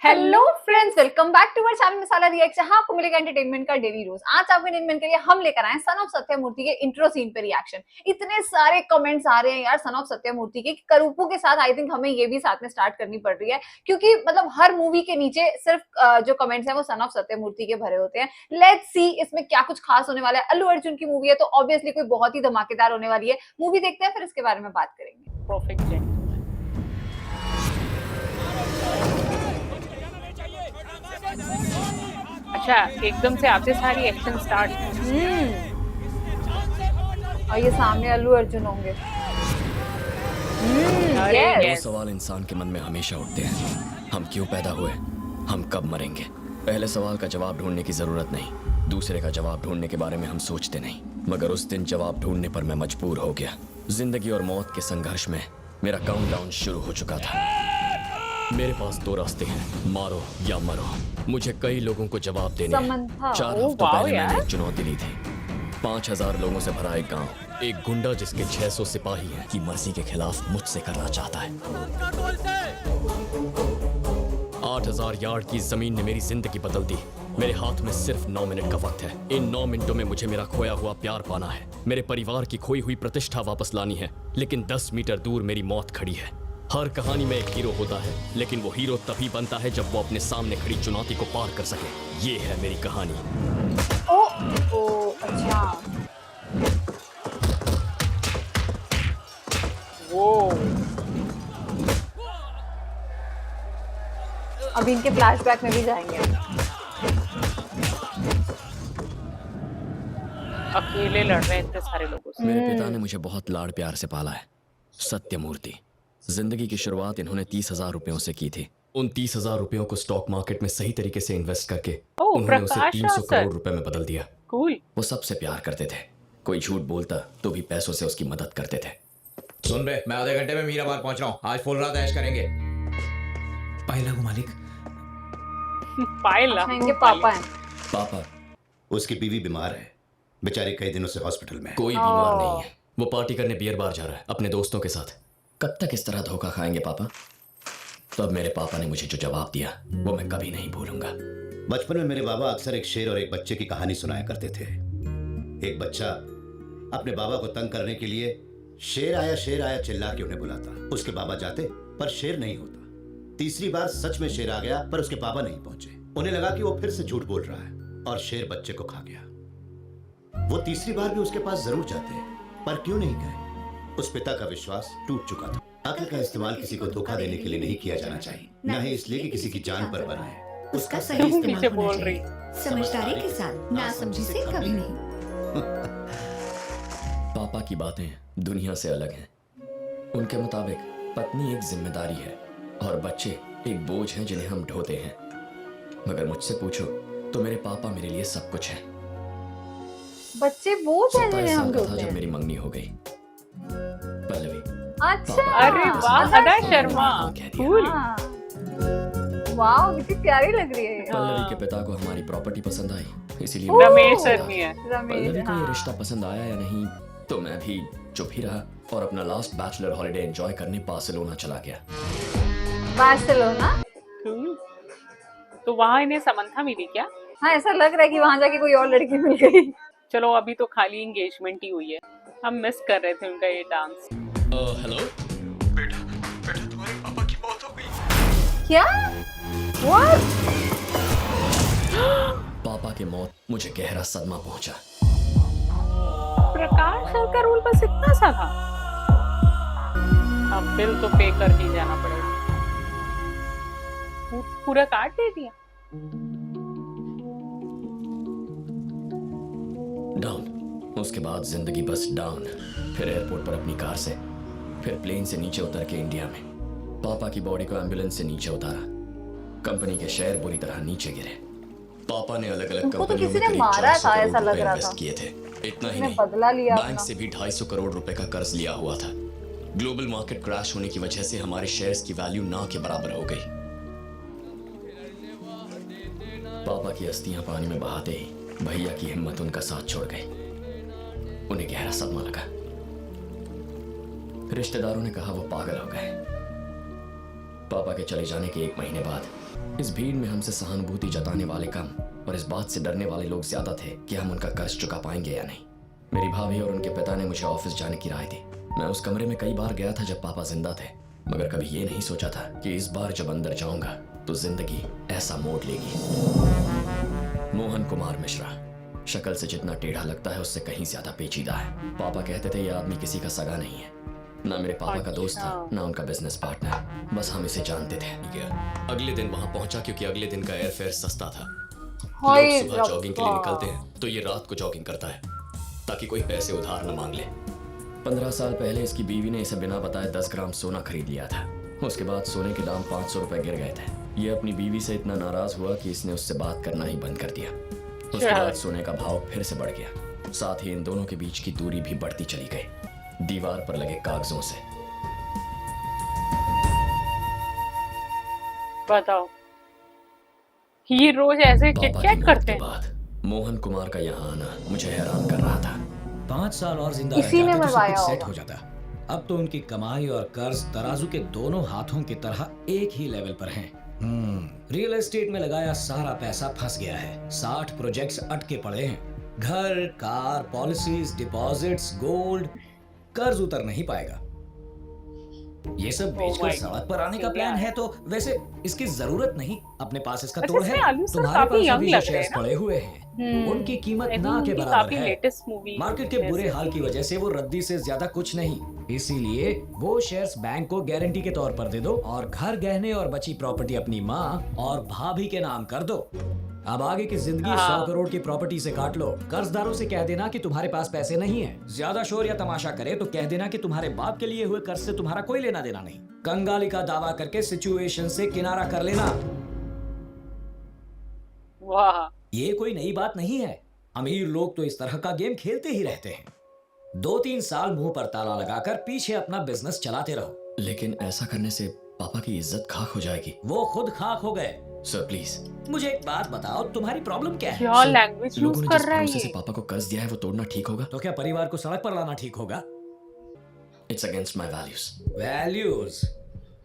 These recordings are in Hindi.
Hello friends, welcome back to our channel masala reaction. हाँ, आपको मिलेगा एंटरटेनमेंट का डेली रोज। आज आपके एंटरटेनमेंट के लिए हम लेकर आए हैं सन ऑफ सत्यमूर्ति के इंट्रो सीन पे रिएक्शन। इतने सारे कमेंट्स आ रहे हैं यार सन ऑफ सत्यमूर्ति के, करूपू के साथ आई थिंक हमें ये भी साथ में स्टार्ट करनी पड़ रही है, क्योंकि मतलब हर मूवी के नीचे सिर्फ जो कमेंट्स हैं वो सन ऑफ सत्यमूर्ति के भरे होते हैं। लेट्स सी इसमें क्या कुछ खास होने वाला है। अल्लू अर्जुन की मूवी है तो ऑब्वियसली कोई बहुत ही धमाकेदार होने वाली है। मूवी देखते हैं, फिर इसके बारे में बात करेंगे। परफेक्ट। अच्छा, एकदम से आपसे सारी एक्शन स्टार्ट। और ये सामने अल्लू अर्जुन होंगे। वो सवाल इंसान के मन में हमेशा उठते हैं, हम क्यों पैदा हुए, हम कब मरेंगे। पहले सवाल का जवाब ढूंढने की जरूरत नहीं, दूसरे का जवाब ढूंढने के बारे में हम सोचते नहीं। मगर उस दिन जवाब ढूंढने पर मैं मजबूर हो गया। जिंदगी और मौत के संघर्ष में मेरा काउंटडाउन शुरू हो चुका था। मेरे पास दो रास्ते हैं, मारो या मरो। मुझे कई लोगों को जवाब देने हैं। 4 हफ्तों पहले मैंने एक चुनौती ली थी। 5000 लोगों से भरा एक गांव, एक गुंडा जिसके 600 सिपाही हैं की मर्जी के खिलाफ मुझसे करना चाहता है। 8000 यार्ड की जमीन ने मेरी जिंदगी बदल दी। मेरे हाथ में सिर्फ 9 मिनट का वक्त है। इन 9 मिनटों में मुझे मेरा खोया हुआ प्यार पाना है, मेरे परिवार की खोई हुई प्रतिष्ठा वापस लानी है। लेकिन 10 मीटर दूर मेरी मौत खड़ी है। हर कहानी में एक हीरो होता है, लेकिन वो हीरो तभी बनता है जब वो अपने सामने खड़ी चुनौती को पार कर सके। ये है मेरी कहानी। अच्छा। वो अभी इनके फ्लैशबैक में भी जाएंगे। अकेले लड़ रहे हैं इतने सारे लोगों से। मेरे पिता ने मुझे बहुत लाड़ प्यार से पाला है। सत्यमूर्ति। जिंदगी की शुरुआत इन्होंने 30,000 रुपयों से की थी। उन 30,000 रुपयों को स्टॉक मार्केट में सही तरीके से इन्वेस्ट करके उन्होंने उसे 300 करोड़ रुपए में बदल दिया। कूल। वो सबसे प्यार करते थे, कोई झूठ बोलता तो भी पैसों से उसकी मदद करते थे। सुन बे, मैं आधे घंटे में मीरामार पहुंच रहा हूँ। आज फुल रात ऐश करेंगे। पायला को मालिक। पायला। अच्छा, इनके पापा हैं। पापा। उसकी बीवी बीमार है, बेचारी कई दिनों से हॉस्पिटल में है। कोई बीमार नहीं है, वो पार्टी करने बियर बार जा रहा है अपने दोस्तों के साथ। कब तक इस तरह धोखा खाएंगे पापा। तब मेरे पापा ने मुझे जो जवाब दिया वो मैं कभी नहीं भूलूंगा। बचपन में मेरे बाबा अक्सर एक शेर और एक बच्चे की कहानी सुनाया करते थे। एक बच्चा अपने बाबा को तंग करने के लिए शेर आया चिल्ला के उन्हें बुलाता। उसके बाबा जाते पर शेर नहीं होता। तीसरी बार सच में शेर आ गया पर उसके बाबा नहीं पहुंचे। उन्हें लगा कि वो फिर से झूठ बोल रहा है और शेर बच्चे को खा गया। वो तीसरी बार भी उसके पास जरूर जाते पर क्यों नहीं गए। उस पिता का विश्वास टूट चुका था। अक्ल का इस्तेमाल किसी को धोखा देने के लिए नहीं किया जाना चाहिए, न ही इसलिए कि किसी की जान पर बना है। उसका सही इस्तेमाल होना बोल रही। चाहिए, समझदारी के साथ, नासमझी से कभी नहीं। पापा की बातें दुनिया से अलग हैं। उनके मुताबिक पत्नी एक जिम्मेदारी है और बच्चे एक बोझ हैं जिन्हें हम ढोते हैं। मगर मुझसे पूछो तो मेरे पापा मेरे लिए सब कुछ है। बच्चे बोझ हैं जिन्हें हम था ढूंढते जब हैं। मेरी मंगनी हो गई। पल्लवी। अच्छा। अरे वाह, अदा शर्मा। हाँ, कह दिया। कूल। हाँ। वाह, कितनी प्यारी लग रही है। पल्लवी के पिता को हमारी प्रॉपर्टी पसंद आई, इसीलिए रमेश सरनी है। पल्लवी को ये हाँ। रिश्ता पसंद आया या नहीं तो मैं भी चुप ही रहा और अपना लास्ट बैचलर हॉलिडे एंजॉय करने बार्सिलोना चला गया। बार्सिलोना। कूल। तो वहाँ इन्हें समंथा मिली क्या? हाँ, ऐसा लग रहा है कि वहां जाके कोई और लड़की मिल गई। चलो, अभी तो खाली एंगेजमेंट ही हुई है। हम मिस कर रहे थे उनका ये डांस। हेलो बेटा तुम्हारे पापा की मौत हो गई। क्या? What? पापा की मौत मुझे गहरा सदमा पहुंचा। प्रकाश सर का रोल बस इतना सा था। अब बिल तो पे करके ही जाना पड़ेगा। पूरा कार्ड दे दिया। डाउन। उसके बाद जिंदगी बस डाउन। फिर एयरपोर्ट पर अपनी कार से, फिर प्लेन से नीचे उतर के इंडिया में पापा की बॉडी को एम्बुलेंस से नीचे उतारा। कंपनी के शेयर बुरी तरह नीचे गिरे। पापा ने अलग अलग उनको तो कंपनियों किसी में ने करीब मारा 400 था, करोड़ ऐसा लग रुपए रहा इन्वेस्ट था। किए थे। इतना ही उसने नहीं, बदला लिया बैंक अपना। से भी 250 करोड़ रुपए का कर्ज लिया हुआ था। ग्लोबल मार्केट क्रैश होने की वजह से हमारे शेयर्स की वैल्यू ना के बराबर हो गई। पापा की अस्थियां पानी में बहाते ही भैया की हिम्मत उनका साथ छोड़ गई। उन्हें गहरा सदमा लगा। रिश्तेदारों ने कहा वो पागल हो गए। पापा के चले जाने के 1 महीने बाद इस भीड़ में हमसे सहानुभूति जताने वाले कम और इस बात से डरने वाले लोग ज्यादा थे कि हम उनका कर्ज चुका पाएंगे या नहीं। मेरी भाभी और उनके पिता ने मुझे ऑफिस जाने की राय दी। मैं उस कमरे में कई बार गया था जब पापा जिंदा थे, मगर कभी ये नहीं सोचा था कि इस बार जब अंदर जाऊंगा तो जिंदगी ऐसा मोड़ लेगी। मोहन कुमार मिश्रा शक्ल से जितना टेढ़ा लगता है उससे कहीं ज्यादा पेचीदा है। पापा कहते थे ये आदमी किसी का सगा नहीं है, ना मेरे पापा का दोस्त था ना उनका बिजनेस पार्टनर, बस हम इसे जानते थे। अगले दिन वहां पहुंचा क्योंकि अगले दिन का एयर फेयर सस्ता था। लोग सुबह जॉगिंग के लिए निकलते हैं तो ये रात को जॉगिंग करता है ताकि कोई पैसे उधार न मांग ले। 15 साल पहले इसकी बीवी ने इसे बिना बताए 10 ग्राम सोना खरीद लिया था। उसके बाद सोने के दाम 500 रुपए गिर गए थे। ये अपनी बीवी से इतना नाराज हुआ कि इसने उससे बात करना ही बंद कर दिया। उसके बाद सोने का भाव फिर से बढ़ गया, साथ ही इन दोनों के बीच की दूरी भी बढ़ती चली गई दीवार पर लगे कागजों से। बताओ, ये रोज ऐसे पापा की चिट-चैट मौत करते के हैं? बाद मोहन कुमार का यहाँ आना मुझे हैरान कर रहा था। 5 साल और जिंदा रह इसी ने जाते तो सब मरवाया कुछ सेट होगा। हो जाता। अब तो उनकी कमाई और कर्ज तराजू के दोनों हाथों की तरह एक ही लेवल पर हैं। रियल एस्टेट में लगाया सारा पैसा फंस गया है। 60 प्रोजेक्ट्स अटके पड़े हैं। घर, कार, पॉलिसीज, डिपॉजिट्स, गोल्ड, कर्ज उतर नहीं पाएगा। ये सब बेचकर my सड़क God, पर आने का India प्लान है। है तो वैसे इसकी जरूरत नहीं। अपने पास इसका वैसे तोड़ है। इसमें आलू सर तुम्हारे काफी पास young अभी लग जो रहे हैं शेयर्स ना? पड़े हुए हैं उनकी कीमत ना के बराबर काफी है। लेटेस्ट मूवी मार्केट के बुरे हाल की वजह से वो रद्दी से ज्यादा कुछ नहीं, इसीलिए वो शेयर्स बैंक को गारंटी के तौर पर दे दो और घर, गहने और बची प्रॉपर्टी अपनी माँ और भाभी के नाम कर दो। अब आगे की जिंदगी 100 करोड़ की प्रॉपर्टी से काट लो। कर्जदारों से कह देना कि तुम्हारे पास पैसे नहीं है। ज्यादा शोर या तमाशा करे तो कह देना कि तुम्हारे बाप के लिए हुए कर्ज से तुम्हारा कोई लेना देना नहीं। कंगाली का दावा करके सिचुएशन से किनारा कर लेना। वाह, ये कोई नई बात नहीं है। अमीर लोग तो इस तरह का गेम खेलते ही रहते हैं। 2-3 साल मुंह पर ताला लगाकर पीछे अपना बिजनेस चलाते रहो। लेकिन ऐसा करने से पापा की इज्जत खाक हो जाएगी। वो खुद खाक हो गए। सर प्लीज, मुझे एक बात बताओ, तुम्हारी प्रॉब्लम क्या है? क्या लैंग्वेज यूज लोगों ने कर जिस रहा है भरोसे से ये? पापा को कर्ज दिया है वो तोड़ना ठीक होगा? तो क्या परिवार को सड़क पर लाना ठीक होगा? It's against my values. Values?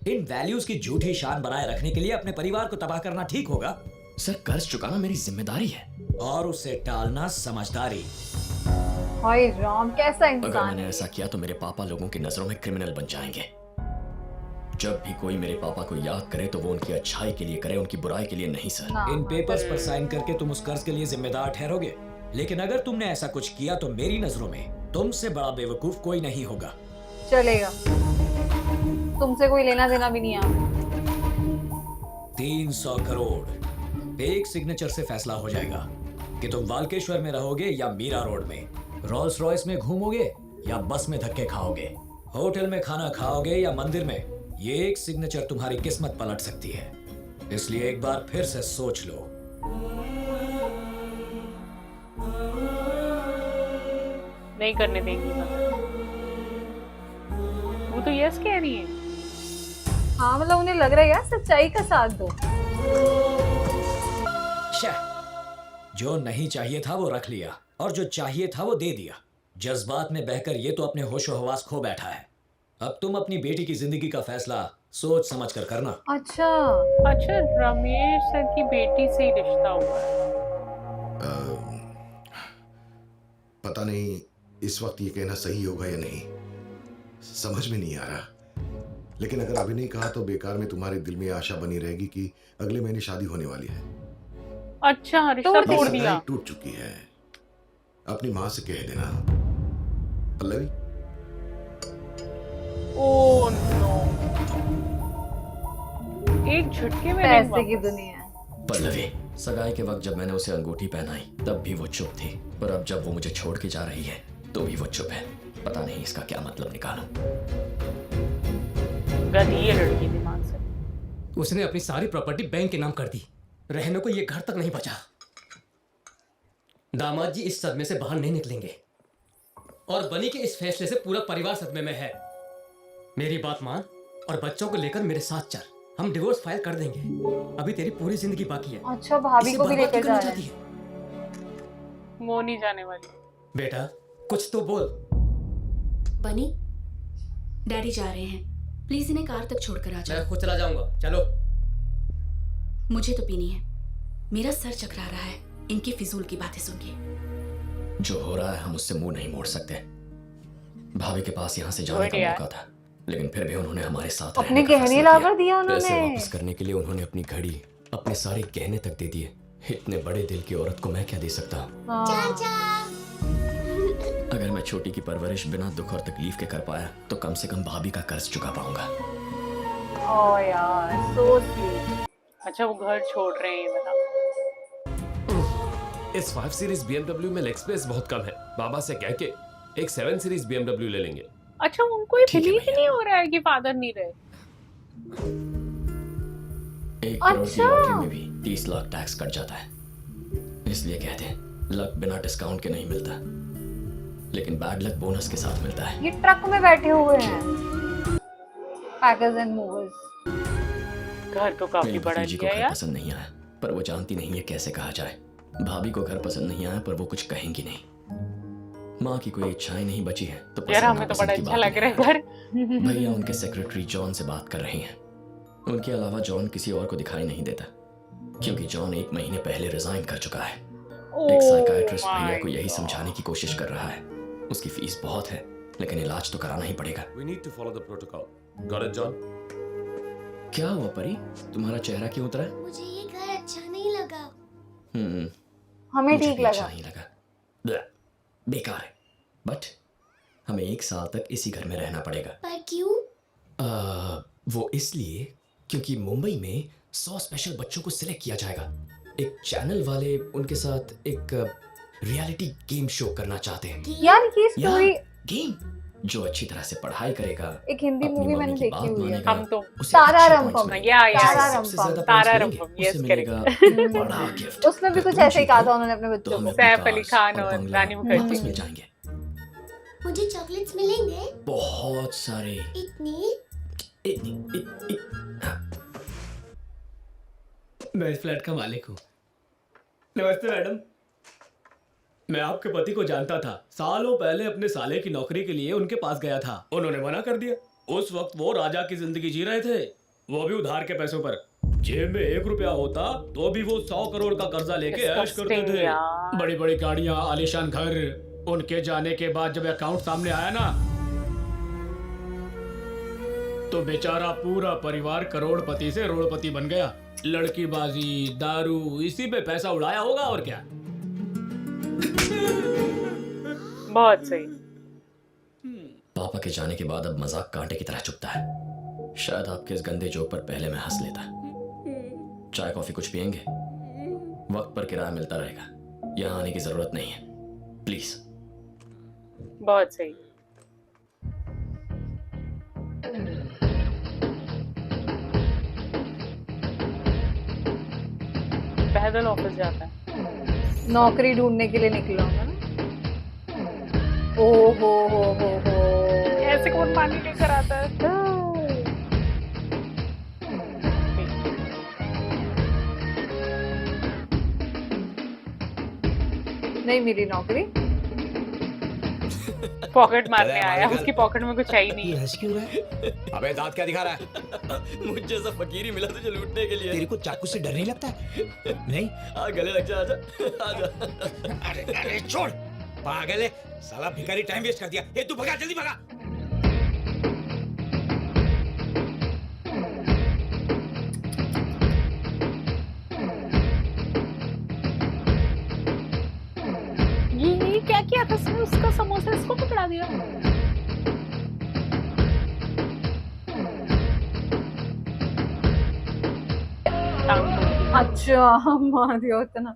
In values की झूठी शान बनाए रखने के लिए अपने परिवार को तबाह करना ठीक होगा? सर कर्ज चुकाना मेरी जिम्मेदारी है। और उसे टालना समझदारी। हाय राम, कैसा अगर इंसान मैंने है। ऐसा किया तो मेरे पापा लोगों की नजरों में क्रिमिनल बन जाएंगे। जब भी कोई मेरे पापा को याद करे तो वो उनकी अच्छाई के लिए करे, उनकी बुराई के लिए नहीं सर। ना, इन पेपर्स पर साइन करके तुम उस कर्ज के लिए जिम्मेदार ठहरोगे, लेकिन अगर तुमने ऐसा कुछ किया तो मेरी नजरों में तुमसे बड़ा बेवकूफ कोई नहीं होगा। चलेगा, तुमसे कोई लेना देना भी नहीं है। 300 करोड़ एक सिग्नेचर से फैसला हो जाएगा कि तुम वाल्केश्वर में रहोगे या मीरा रोड में, रोल्स रॉयस में घूमोगे या बस में धक्के खाओगे, होटल में खाना खाओगे या मंदिर में। ये एक सिग्नेचर तुम्हारी किस्मत पलट सकती है, इसलिए एक बार फिर से सोच लो। नहीं करने देंगी मैं। वो तो यस कह रही है। हाँ मतलब उन्हें लग रहा है यार सच्चाई का साथ दो। जो नहीं चाहिए था वो रख लिया और जो चाहिए था वो दे दिया। जज्बात में बहकर ये तो अपने होशो हवास खो बैठा है। अब तुम अपनी बेटी की जिंदगी का फैसला सोच समझ कर करना। अच्छा, अच्छा, रमेश सर की बेटी से ही रिश्ता हुआ है। पता नहीं इस वक्त ये कहना सही होगा या नहीं, समझ में नहीं आ रहा। लेकिन अगर अभी नहीं कहा तो बेकार में तुम्हारे दिल में आशा बनी रहेगी कि अगले महीने शादी होने वाली है। अच्छा, रिश्ता तोड़ तोड़ ये दिया। सगाई टूट चुकी है। अपनी माँ से कह देना। पल्लवी, ओह नो, एक झटके में पैसे नहीं की वापस। दुनिया है। पल्लवी, सगाई के वक्त जब मैंने उसे अंगूठी पहनाई तब भी वो चुप थी, पर अब जब वो मुझे छोड़ के जा रही है तो भी वो चुप है। पता नहीं इसका क्या मतलब निकालूं। गधी है लड़की दिमाग से। उसने अपनी सारी प्रॉपर्टी बैंक के नाम कर दी। रहने को ये घर तक नहीं बचा। दामाद जी इस सदमे से बाहर नहीं निकलेंगे और बनी के इस फैसले से पूरा परिवार सदमे में है। मेरी बात मान और बच्चों को लेकर मेरे साथ चल। हम डिवोर्स फाइल कर देंगे। अभी तेरी पूरी जिंदगी बाकी है। अच्छा, भाभी इसे को भी बर्बाद लेकर क्यों जा करना रहे चाहती हैं। है? वो नहीं जाने वाली। बेटा कुछ तो बोल। बनी, डैडी जा रहे हैं, प्लीज इन्हें कार तक छोड़कर आ जाओ। मैं खुद चला जाऊंगा। चलो। मुझे तो पीनी है। मेरा सर चकरा रहा है इनकी फिजूल की बातें सुन के। जो हो रहा है हम उससे मुंह नहीं मोड़ सकते। भाभी के पास यहाँ से जाने Good का यार। मौका था, लेकिन फिर भी उन्होंने हमारे साथ अपने रहने का गहने फैसला ला किया। कर दिया पैसे उन्होंने। वापस करने के लिए उन्होंने अपनी घड़ी, अपने सारे गहने तक दे दिए। इतने बड़े दिल की औरत को मैं क्या दे सकता हूँ? हाँ। अगर मैं छोटी की परवरिश बिना दुख और तकलीफ के कर पाया तो कम से कम भाभी का कर्ज चुका पाऊंगा। ओ यार, सो स्वीट। अच्छा वो घर छोड़ रहे हैं ये बता। इस 5 सीरीज BMW में लेग स्पेस बहुत कम है। बाबा से कह के एक 7 सीरीज BMW ले लेंगे। अच्छा उनको ये ठीक है बिलीव ही भैया। नहीं हो रहा है कि फादर नहीं रहे। 1 करोड़ की अच्छा। लॉटरी में भी 30 लाख टैक्स कट जाता है। इसलिए कहते हैं लक बिना डिस्काउंट के नहीं मिलता, लेकिन बैड लक बोनस के साथ मिलता है। ये ट्रक में बैठे हुए हैं, पैकर्स एंड मूवर्स। घर तो काफी मेरी बड़ा भतीजी को लिया घर यार। पसंद नहीं आया, पर वो जानती नहीं है कैसे कहा जाए। भाभी को घर पसंद नहीं आया, पर वो कुछ कहेंगी नहीं। माँ की कोई इच्छाएं नहीं बची है तो यार पसंद हमें तो नापसंद बड़ा की अच्छा बात लग नहीं रहा है घर। भैया उनके सेक्रेटरी जॉन से बात कर रहे हैं। उनके अलावा जॉन किसी और को दिखाई नहीं देता, क्योंकि जॉन 1 महीने पहले रिजाइन कर चुका है। एक साइकाइट्रिस्ट भैया को यही समझाने की कोशिश कर रहा है। उसकी फीस बहुत है, लेकिन इलाज तो कराना ही पड़ेगा। We need to follow the protocol. Got it, John? क्या हुआ परी, तुम्हारा चेहरा क्यों उतरा है? मुझे ये घर अच्छा नहीं लगा। हमें मुझे ठीक भी अच्छा लगा। नहीं लगा। ब्लह, बेकार है, बट हमें 1 साल तक इसी घर में रहना पड़ेगा। पर क्यों? वो इसलिए क्योंकि मुंबई में 100 स्पेशल बच्चों को सिलेक्ट किया जाएगा। एक चैनल वाले उनके साथ एक रियलिटी गेम शो करना चाहते हैं। यार ये स्टोरी गेम जो अच्छी तरह से पढ़ाई करेगा, एक हिंदी अपनी मूवी मम्मी मैंने की देखी बात हुई है। मानेगा, हम तो उसे तारा अच्छे रंपम, points मिलेंगे। या तारा सबसे रंपम। ज्यादा तारा points मिलेंगे, रंपम, yes, उसे correct. मिलेगा बड़ा गिफ्ट। उसमें भी कुछ ऐसे ही कहा था उन्होंने अपने तो बच्चों हमें को। अपनी सैफ अली cars खान और बंगला रानी मुखर्जी। वापस मिल जाएंगे। मुझे चॉकलेट्स मिलेंगे? बहुत सारे। इतनी? मैं इस फ्लैट का मालिक हूँ। नमस्ते मैडम। मैं आपके पति को जानता था। सालों पहले अपने साले की नौकरी के लिए उनके पास गया था। उन्होंने मना कर दिया। उस वक्त वो राजा की जिंदगी जी रहे थे, वो भी उधार के पैसों पर। जेब में 1 रुपया होता तो भी वो 100 करोड़ का कर्जा लेके ऐश करते Disgusting थे। यार। बड़ी बड़ी गाड़ियां, आलीशान घर। उनके जाने के बाद जब अकाउंट सामने आया ना, तो बेचारा पूरा परिवार करोड़पति से रोड़पति बन गया। लड़कीबाजी, दारू, इसी पे पैसा उड़ाया होगा और क्या। बहुत सही। पापा के जाने के बाद अब मजाक कांटे की तरह चुभता है। शायद आपके इस गंदे जोक पर पहले मैं हंस लेता। चाय कॉफी कुछ पियेंगे? वक्त पर किराया मिलता रहेगा, यहाँ आने की जरूरत नहीं है, प्लीज। बहुत सही। पैदल ऑफिस जाता है। नौकरी ढूंढने के लिए निकला होगा ना। ओ हो। ऐसे कौन पानी लेकर आता है? नहीं मिली नौकरी। पॉकेट मारने आया, उसकी पॉकेट में कुछ है ही नहीं। हंस क्यों रहा है? अबे दांत क्या दिखा रहा है? मुझ जैसा फकीर ही मिला तुझे लूटने के लिए। तेरे को चाकू से डर नहीं लगता? नहीं? आ गले लग जा, आजा आजा। अरे छोड़, पागल है साला, भिखारी टाइम वेस्ट कर दिया। ये तू भगा, जल्दी भगा। ये क्या किया था उसने? उसका समोसा इसको पकड़ा दिया। अच्छा मार दिया इतना।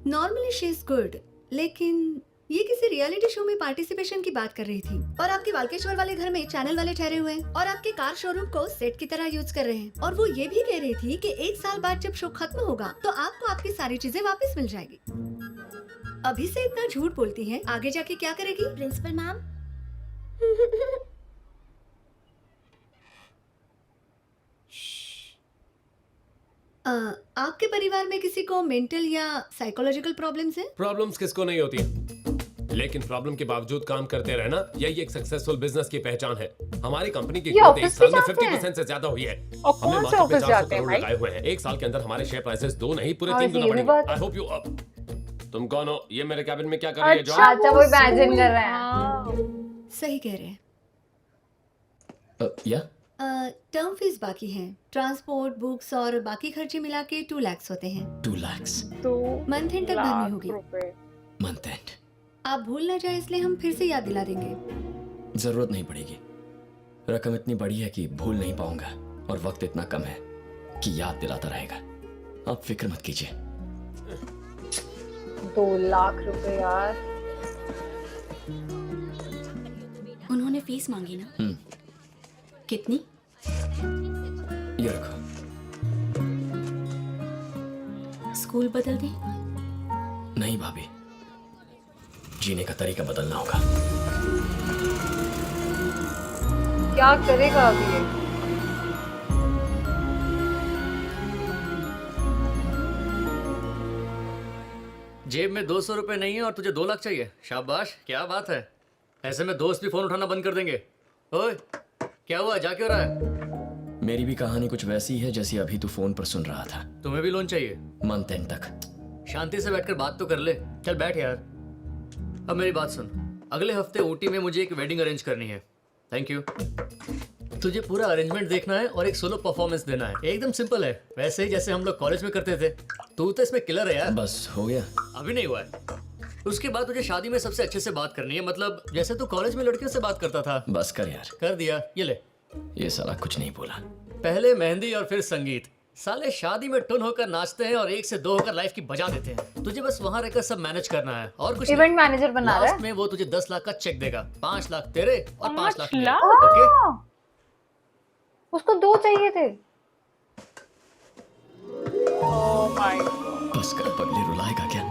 नॉर्मली शी इज गुड, लेकिन ये किसी रियलिटी शो में पार्टिसिपेशन की बात कर रही थी और आपके वाल्केश्वर वाले घर में चैनल वाले ठहरे हुए हैं और आपके कार शोरूम को सेट की तरह यूज कर रहे हैं। और वो ये भी कह रही थी कि 1 साल बाद जब शो खत्म होगा तो आपको आपकी सारी चीजें वापस मिल जाएगी। अभी से इतना झूठ बोलती है, आगे जाके क्या करेगी? प्रिंसिपल मैम, आपके परिवार में किसी को मेंटल या साइकोलॉजिकल प्रॉब्लम्स हैं? प्रॉब्लम्स किसको नहीं होती हैं? लेकिन प्रॉब्लम के बावजूद काम करते रहना यही एक सक्सेसफुल बिजनेस की पहचान है। हमारी कंपनी की ये ग्रोथ ऑफिस एक साल भी में जाते हैं? 50% से ज्यादा हुई है। और हमने कौन से मार्केट में ऑफिस 400 जाते हैं करोड़ भाई? लगाए हुए हैं। एक साल के अंदर हमारे शेयर प्राइसेस 2 नहीं पूरे हाँ, 3 गुना ये भी बढ़ेंगे। बात- आई होप यू तुम कौन हो? ये मेरे कैबिन में क्या कर रही है अच्छा जॉन? अच्छा, वो imagine कर रहे हैं। हाँ। सही कह रहे हैं। या टर्म फीस बाकी है, ट्रांसपोर्ट, बुक्स और बाकी खर्चे मिला के 2 लाख होते हैं। 2 लाख तो मंथ एंड तक भरनी लाख होगी। रुपए। Month and. आप भूल ना जाए इसलिए हम फिर से याद दिला देंगे। जरूरत नहीं पड़ेगी। रकम इतनी बड़ी है कि भूल नहीं पाऊंगा और वक्त इतना कम है कि याद दिलाता रहेगा। आप फिक्र मत कीजिए। 2 लाख रुपए यार। उन्होंने फीस मांगी ना? कितनी? ये रखो। स्कूल बदल दें? नहीं भाभी, जीने का तरीका बदलना होगा। क्या करेगा अभी ये? जेब में 200 रुपए नहीं है और तुझे 2 लाख चाहिए? शाबाश, क्या बात है। ऐसे में दोस्त भी फोन उठाना बंद कर देंगे। ओए, क्या हुआ, जा क्यों रहा है? मेरी भी कहानी कुछ वैसी है जैसी अभी तू फोन पर सुन रहा था। तुम्हें भी लोन चाहिए? मंथ एंड तक। शांति से बैठकर बात तो कर ले। चल बैठ यार। अब मेरी बात सुन, अगले हफ्ते ऊटी में मुझे एक वेडिंग अरेंज करनी है। Thank you. तुझे पूरा अरेंजमेंट देखना है और एक सोलो परफॉर्मेंस देना है। एकदम सिंपल है, वैसे ही जैसे हम लोग कॉलेज में करते थे। तू तो इसमें किलर है यार। बस हो गया। अभी नहीं हुआ है। उसके बाद तुझे शादी में सबसे अच्छे से बात करनी है, मतलब जैसे तू कॉलेज में लड़कियों से बात करता था। बस कर यार। कर दिया, ये ले। ये साला कुछ नहीं बोला। पहले मेहंदी और फिर संगीत। साले शादी में टुन होकर नाचते हैं और 1 से 2 होकर लाइफ की बजा देते हैं। तुझे बस वहां रहकर सब मैनेज करना है और कुछ इवेंट मैनेजर बना रहा लास्ट है। में वो तुझे 10 लाख का चेक देगा। 5 लाख तेरे और 5 लाख मेरे। लाख? ओके? उसको 2 चाहिए थे। Oh my God. बस कर, पगले रुलाएगा क्या?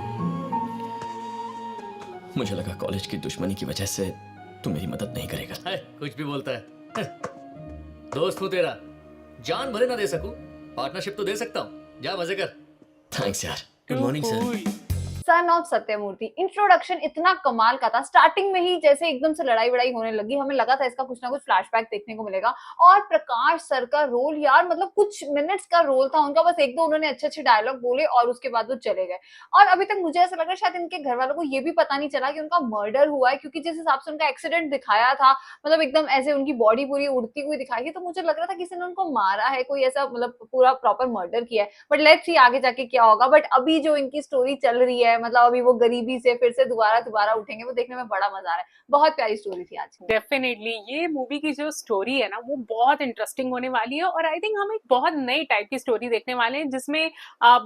मुझे लगा कॉलेज की दुश्मनी की वजह से तू मेरी मदद नहीं करेगा। है, कुछ भी बोलता है। दोस्त हूँ तेरा, जान भले ना दे सकूं, पार्टनरशिप तो दे सकता हूँ। जा मजे कर। थैंक्स यार। Good morning sir. Son of Sathyamurthy introduction इतना कमाल का था। स्टार्टिंग में ही जैसे एकदम से लड़ाई वड़ाई होने लगी, हमें लगा था इसका कुछ ना कुछ फ्लैशबैक देखने को मिलेगा। और प्रकाश सर का रोल यार, मतलब कुछ मिनट्स का रोल था उनका, बस 1-2 उन्होंने अच्छे अच्छे डायलॉग बोले और उसके बाद वो चले गए। और अभी तक मुझे ऐसा लग रहा है शायद इनके घर वालों को ये भी पता नहीं चला कि उनका मर्डर हुआ है, क्योंकि जिस हिसाब से उनका एक्सीडेंट दिखाया था, मतलब एकदम ऐसे उनकी बॉडी पूरी उड़ती हुई दिखाई थी, तो मुझे लग रहा था किसी ने उनको मारा है, कोई ऐसा मतलब पूरा प्रॉपर मर्डर किया है। बट लेट्स सी आगे जाके क्या होगा। बट अभी जो इनकी स्टोरी चल रही है, मतलब अभी वो गरीबी से फिर से दोबारा उठेंगे, वो देखने में बड़ा मजा आ रहा है। बहुत प्यारी स्टोरी थी आज की। डेफिनेटली ये मूवी की जो स्टोरी है ना, वो बहुत इंटरेस्टिंग होने वाली है। और आई थिंक हम एक बहुत नई टाइप की स्टोरी देखने वाले हैं, जिसमें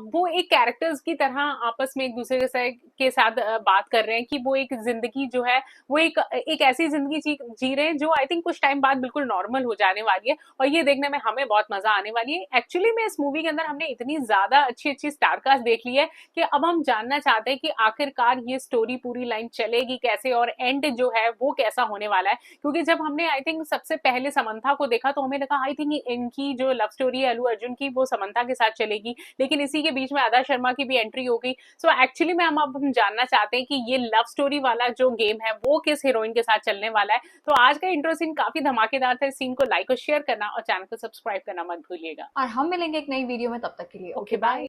वो एक कैरेक्टर्स की तरह आपस में एक दूसरे के साथ बात कर रहे हैं कि वो एक जिंदगी जो है वो एक ऐसी जिंदगी जी रहे हैं जो आई थिंक कुछ टाइम बाद बिल्कुल नॉर्मल हो जाने वाली है। और ये देखने में हमें बहुत मजा आने वाली है। एक्चुअली में इस मूवी के अंदर हमने इतनी ज्यादा अच्छी अच्छी स्टारकास्ट देख ली है कि अब हम जानना चाहते हैं कि आखिरकार ये स्टोरी पूरी लाइन चलेगी कैसे और एंड जो है वो कैसा होने वाला है। क्योंकि जब हमने आई थिंक सबसे पहले समंथा को देखा तो हमें लगा आई थिंक इनकी जो लव स्टोरी है अल्लू अर्जुन की वो समंथा के साथ चलेगी, लेकिन इसी के बीच में आदा शर्मा की भी एंट्री हो गई। सो एक्चुअली में हम जानना चाहते हैं कि ये लव स्टोरी वाला जो गेम है वो किस हीरोइन के साथ चलने वाला है। तो आज का इंट्रो सीन काफी धमाकेदार था। इस सीन को लाइक और शेयर करना और चैनल को सब्सक्राइब करना मत भूलिएगा। और हम मिलेंगे एक नई वीडियो में, तब तक के लिए ओके बाय।